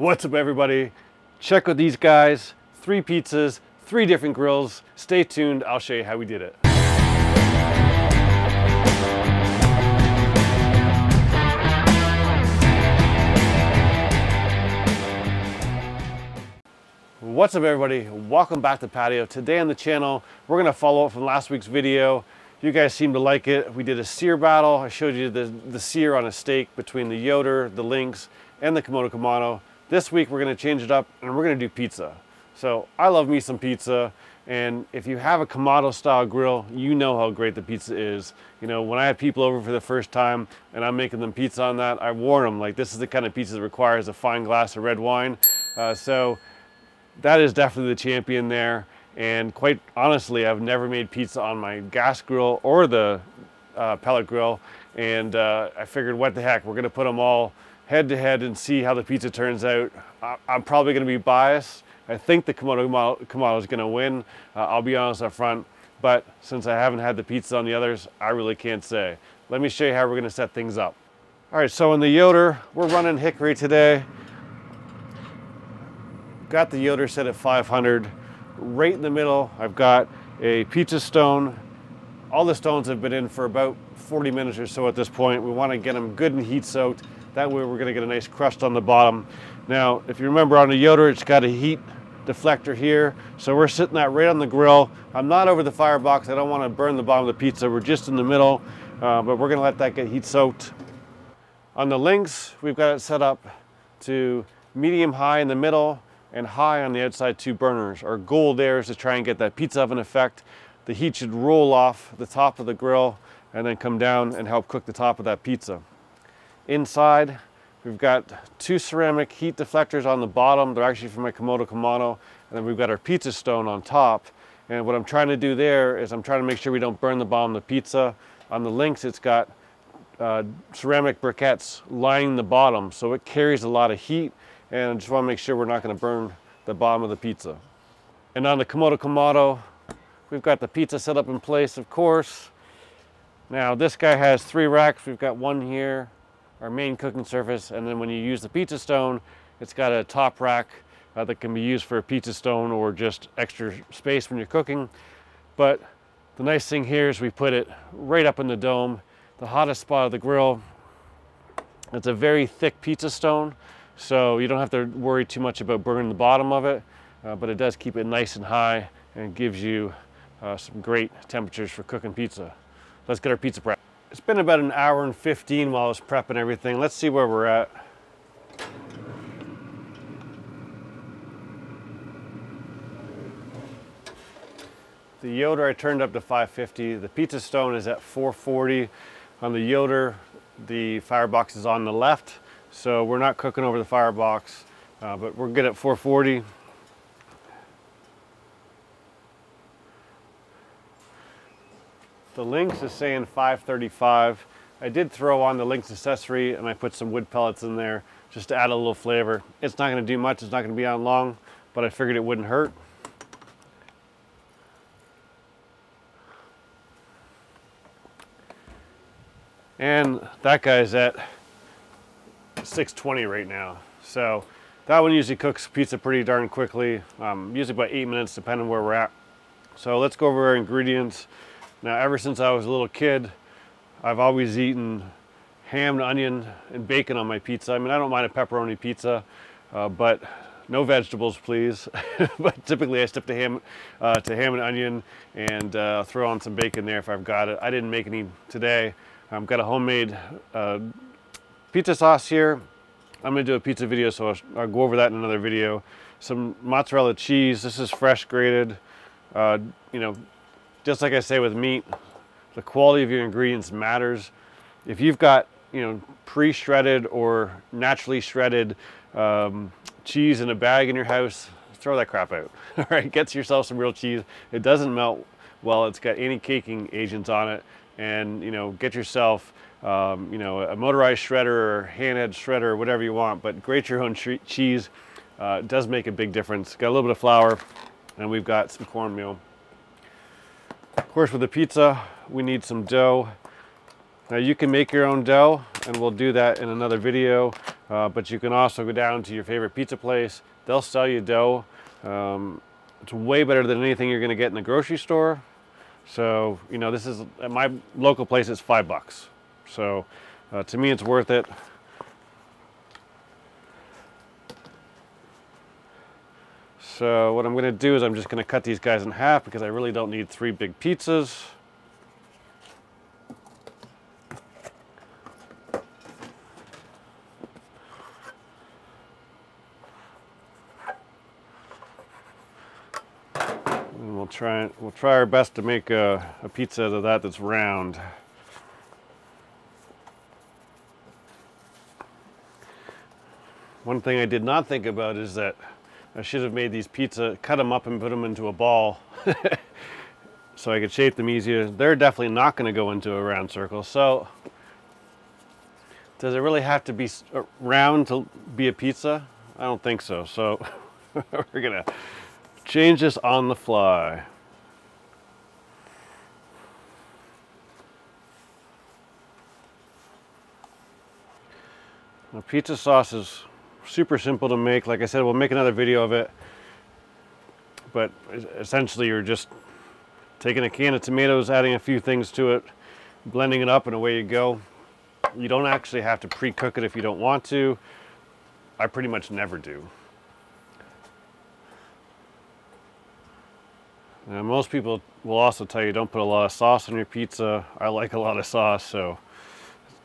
What's up, everybody? Check out these guys. 3 pizzas, 3 different grills. Stay tuned, I'll show you how we did it. What's up, everybody? Welcome back to Patio. Today on the channel, we're gonna follow up from last week's video. You guys seem to like it. We did a sear battle. I showed you the sear on a steak between the Yoder, the Lynx, and the Komodo Kamado. This week we're gonna change it up and we're gonna do pizza. So I love me some pizza, and if you have a Kamado style grill, you know how great the pizza is. You know, when I have people over for the first time and I'm making them pizza on that, I warn them, like, this is the kind of pizza that requires a fine glass of red wine. So that is definitely the champion there. And quite honestly, I've never made pizza on my gas grill or the pellet grill. And I figured, what the heck, we're gonna put them all head to head and see how the pizza turns out. I'm probably gonna be biased. I think the Komodo Kamado is gonna win. I'll be honest up front, but since I haven't had the pizza on the others, I really can't say. Let me show you how we're gonna set things up. All right, so in the Yoder, we're running hickory today. Got the Yoder set at 500. Right in the middle, I've got a pizza stone. All the stones have been in for about 40 minutes or so at this point. We want to get them good and heat soaked. That way we're going to get a nice crust on the bottom. Now, if you remember, on the Yoder, it's got a heat deflector here. So we're sitting that right on the grill. I'm not over the firebox. I don't want to burn the bottom of the pizza. We're just in the middle, but we're going to let that get heat soaked. On the Lynx, we've got it set up to medium high in the middle and high on the outside 2 burners. Our goal there is to try and get that pizza oven effect. The heat should roll off the top of the grill and then come down and help cook the top of that pizza. Inside, we've got 2 ceramic heat deflectors on the bottom. They're actually from my Komodo Kamado. And then we've got our pizza stone on top. And what I'm trying to do there is I'm trying to make sure we don't burn the bottom of the pizza. On the Lynx, it's got ceramic briquettes lining the bottom, so it carries a lot of heat. And I just want to make sure we're not going to burn the bottom of the pizza. And on the Komodo Kamado, we've got the pizza set up in place, of course. Now this guy has 3 racks. We've got 1 here, our main cooking surface, and then when you use the pizza stone, it's got a top rack that can be used for a pizza stone or just extra space when you're cooking. But the nice thing here is we put it right up in the dome, the hottest spot of the grill. It's a very thick pizza stone, so you don't have to worry too much about burning the bottom of it, but it does keep it nice and high and gives you some great temperatures for cooking pizza. Let's get our pizza prep. It's been about an hour and 15 while I was prepping everything. Let's see where we're at. The Yoder I turned up to 550. The pizza stone is at 440. On the Yoder, the firebox is on the left, so we're not cooking over the firebox, but we're good at 440. The Lynx is saying 535. I did throw on the Lynx accessory and I put some wood pellets in there just to add a little flavor. It's not going to do much, it's not going to be on long, but I figured it wouldn't hurt. And that guy's at 620 right now. So that one usually cooks pizza pretty darn quickly, usually about 8 minutes depending where we're at. So let's go over our ingredients. Now, ever since I was a little kid, I've always eaten ham and onion and bacon on my pizza. I mean, I don't mind a pepperoni pizza, but no vegetables, please. But typically I stick to ham and onion, and throw on some bacon there if I've got it. I didn't make any today. I've got a homemade pizza sauce here. I'm gonna do a pizza video, so I'll go over that in another video. Some mozzarella cheese. This is fresh grated. You know, just like I say with meat, the quality of your ingredients matters. If you've got, you know, pre-shredded or naturally shredded cheese in a bag in your house, throw that crap out. All right, get yourself some real cheese. It doesn't melt well. It's got anti-caking agents on it. And, you know, get yourself, you know, a motorized shredder or handheld shredder or whatever you want, but grate your own cheese. Does make a big difference. Got a little bit of flour, and we've got some cornmeal. Of course, with the pizza, we need some dough. Now, you can make your own dough, and we'll do that in another video. but you can also go down to your favorite pizza place. They'll sell you dough. It's way better than anything you're going to get in the grocery store. So, you know, this is at my local place, it's $5. So to me, it's worth it. So what I'm going to do is I'm just going to cut these guys in half because I really don't need 3 big pizzas. And we'll try our best to make a pizza out of that that's round. One thing I did not think about is that I should have made these pizza, cut them up and put them into a ball so I could shape them easier. They're definitely not going to go into a round circle. So does it really have to be round to be a pizza? I don't think so. So we're going to change this on the fly. Now, pizza sauce is super simple to make. Like I said, we'll make another video of it. But essentially, you're just taking a can of tomatoes, adding a few things to it, blending it up, and away you go. You don't actually have to pre-cook it if you don't want to. I pretty much never do. Now, most people will also tell you don't put a lot of sauce on your pizza. I like a lot of sauce, so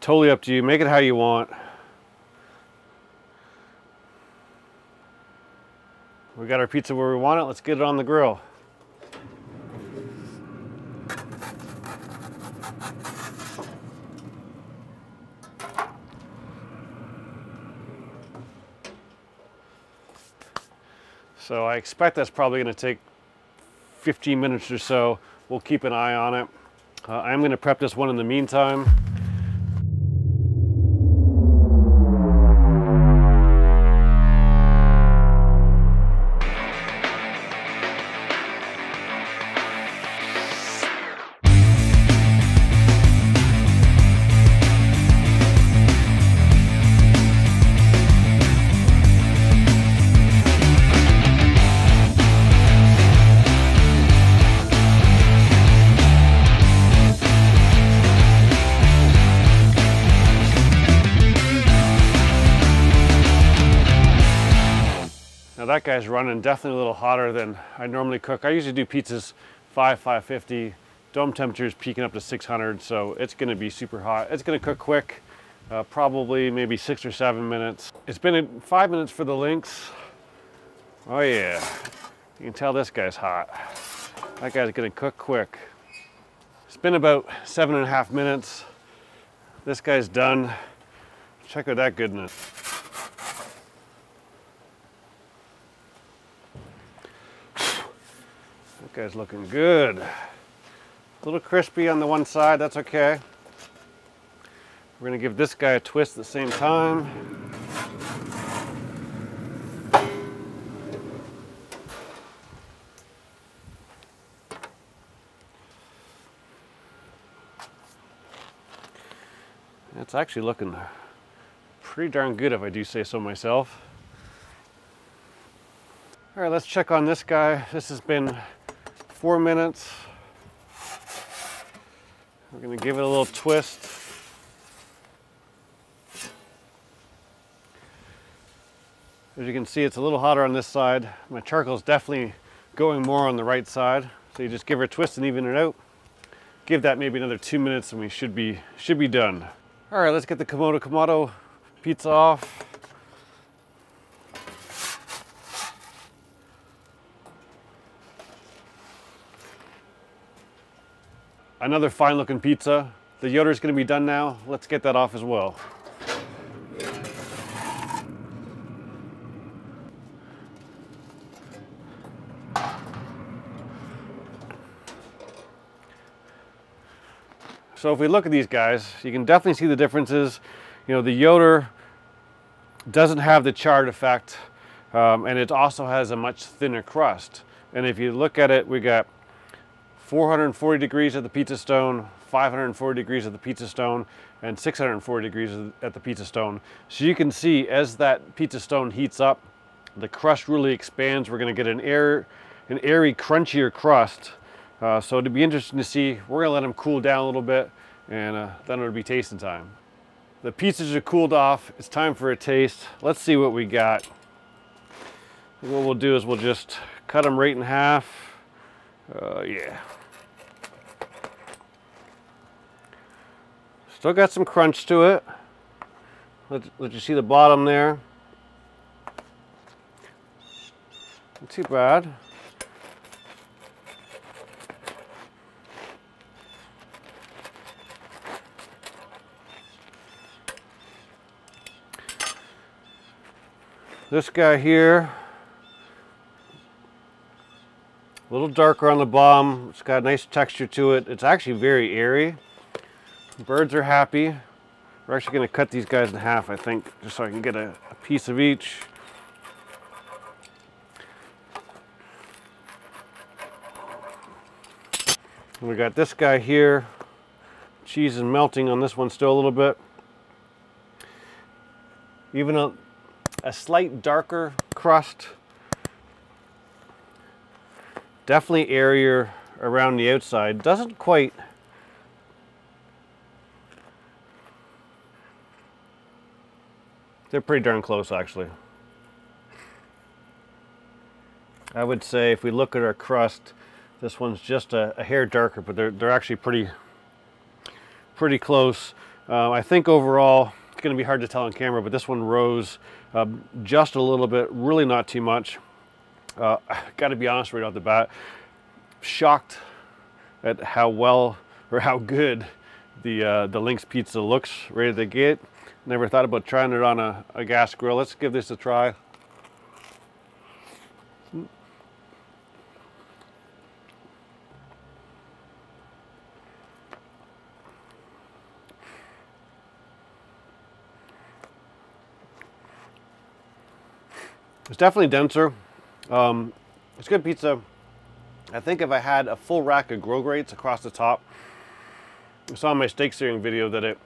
totally up to you. Make it how you want. We got our pizza where we want it. Let's get it on the grill. So I expect that's probably going to take 15 minutes or so. We'll keep an eye on it. I'm going to prep this one in the meantime. That guy's running definitely a little hotter than I normally cook. I usually do pizzas 550. Dome temperature is peaking up to 600, so it's going to be super hot. It's going to cook quick, probably maybe 6 or 7 minutes. It's been 5 minutes for the Lynx. Oh yeah, you can tell this guy's hot. That guy's going to cook quick. It's been about 7.5 minutes. This guy's done. Check out that goodness. That guy's looking good. A little crispy on the one side, that's okay. We're gonna give this guy a twist at the same time. It's actually looking pretty darn good if I do say so myself. All right, let's check on this guy. This has been 4 minutes. We're gonna give it a little twist. As you can see, it's a little hotter on this side. My charcoal is definitely going more on the right side. So you just give her a twist and even it out. Give that maybe another 2 minutes and we should be done. All right, let's get the Komodo Kamado pizza off. Another fine looking pizza. The Yoder is going to be done now. Let's get that off as well. So if we look at these guys, you can definitely see the differences. You know, the Yoder doesn't have the charred effect, and it also has a much thinner crust. And if you look at it, we got 440 degrees at the pizza stone, 540 degrees at the pizza stone, and 640 degrees at the pizza stone. So you can see as that pizza stone heats up, the crust really expands. We're going to get an airy, crunchier crust. So it'd be interesting to see. We're going to let them cool down a little bit, and then it'll be tasting time. The pizzas are cooled off. It's time for a taste. Let's see what we got. What we'll do is we'll just cut them right in half. Yeah. Still got some crunch to it. Let you see the bottom there. Not too bad. This guy here, a little darker on the bottom. It's got a nice texture to it. It's actually very airy. Birds are happy. We're actually going to cut these guys in half, I think, just so I can get a piece of each. And we got this guy here. Cheese is melting on this one still a little bit. Even a slight darker crust. Definitely airier around the outside. Doesn't quite. They're pretty darn close, actually. I would say if we look at our crust, this one's just a hair darker, but they're actually pretty close. I think overall it's going to be hard to tell on camera, but this one rose just a little bit, really not too much. Got to be honest right off the bat, shocked at how well or how good the Lynx pizza looks right at the gate. Never thought about trying it on a gas grill. Let's give this a try. It's definitely denser. It's good pizza. I think if I had a full rack of grill grates across the top, I saw in my steak searing video that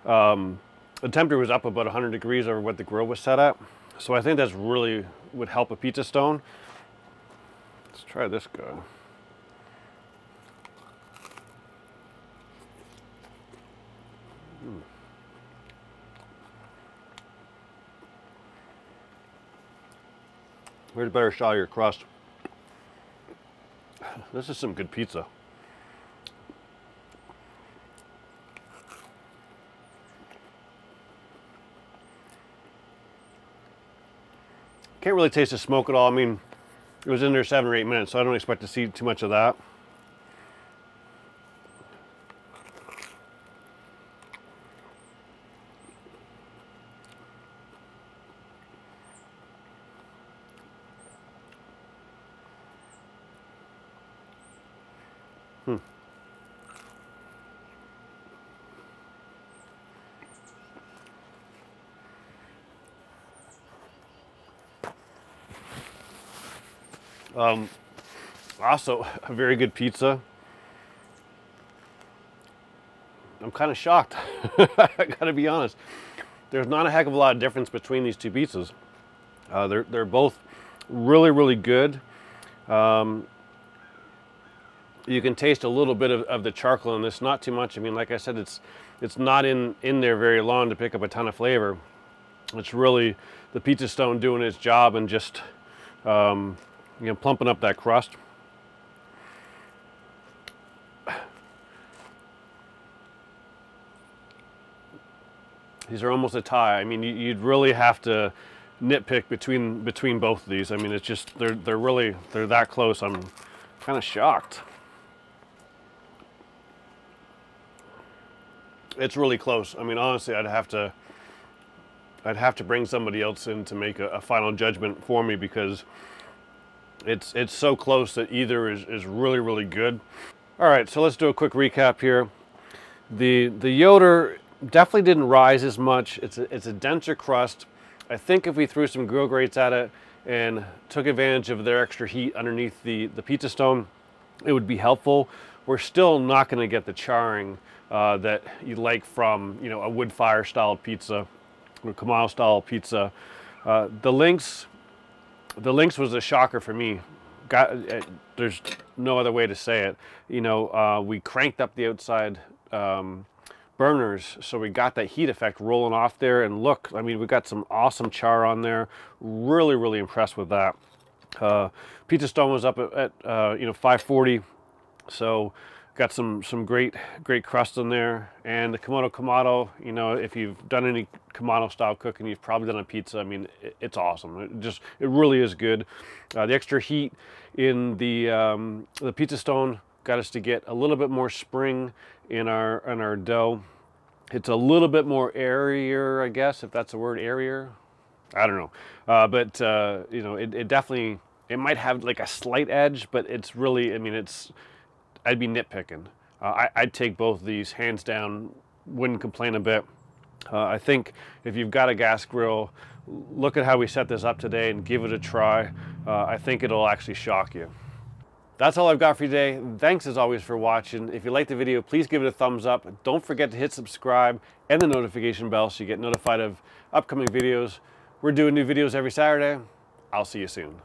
the temperature was up about 100 degrees over what the grill was set at. So I think that's really would help a pizza stone. Let's try this guy. Here's a better shot of your crust. This is some good pizza. Can't really taste the smoke at all. I mean, it was in there 7 or 8 minutes, so I don't expect to see too much of that. Also, a very good pizza. I'm kind of shocked. I gotta be honest. There's not a heck of a lot of difference between these two pizzas. They're both really good. You can taste a little bit of the charcoal in this, not too much. I mean, like I said, it's not in there very long to pick up a ton of flavor. It's really the pizza stone doing its job and just you know, plumping up that crust. These are almost a tie. I mean, you'd really have to nitpick between both of these. I mean, it's just they're that close. I'm kind of shocked. It's really close. I mean, honestly, I'd have to bring somebody else in to make a final judgment for me, because it's so close that either is really good. All right, so let's do a quick recap here. The Yoder definitely didn't rise as much. It's a denser crust. I think if we threw some grill grates at it and took advantage of their extra heat underneath the pizza stone, it would be helpful. We're still not going to get the charring that you like from, you know, a wood fire style pizza or Kamado style pizza. The Lynx was a shocker for me. There's no other way to say it. You know, we cranked up the outside burners, so we got that heat effect rolling off there. And look, I mean, we got some awesome char on there. Really, really impressed with that. Pizza stone was up at you know, 540, so got some great crust in there. And the Komodo Kamado, you know, if you've done any Kamado style cooking, you've probably done a pizza. I mean, it's awesome. It really is good. The extra heat in the pizza stone got us to get a little bit more spring in our dough. It's a little bit more airier, I guess, if that's a word, airier. I don't know, but you know, it definitely, it might have like a slight edge, but it's really, I mean, I'd be nitpicking. I'd take both of these hands down, wouldn't complain a bit. I think if you've got a gas grill, look at how we set this up today and give it a try. I think it'll actually shock you. That's all I've got for you today. Thanks as always for watching. If you liked the video, please give it a thumbs up. Don't forget to hit subscribe and the notification bell so you get notified of upcoming videos. We're doing new videos every Saturday. I'll see you soon.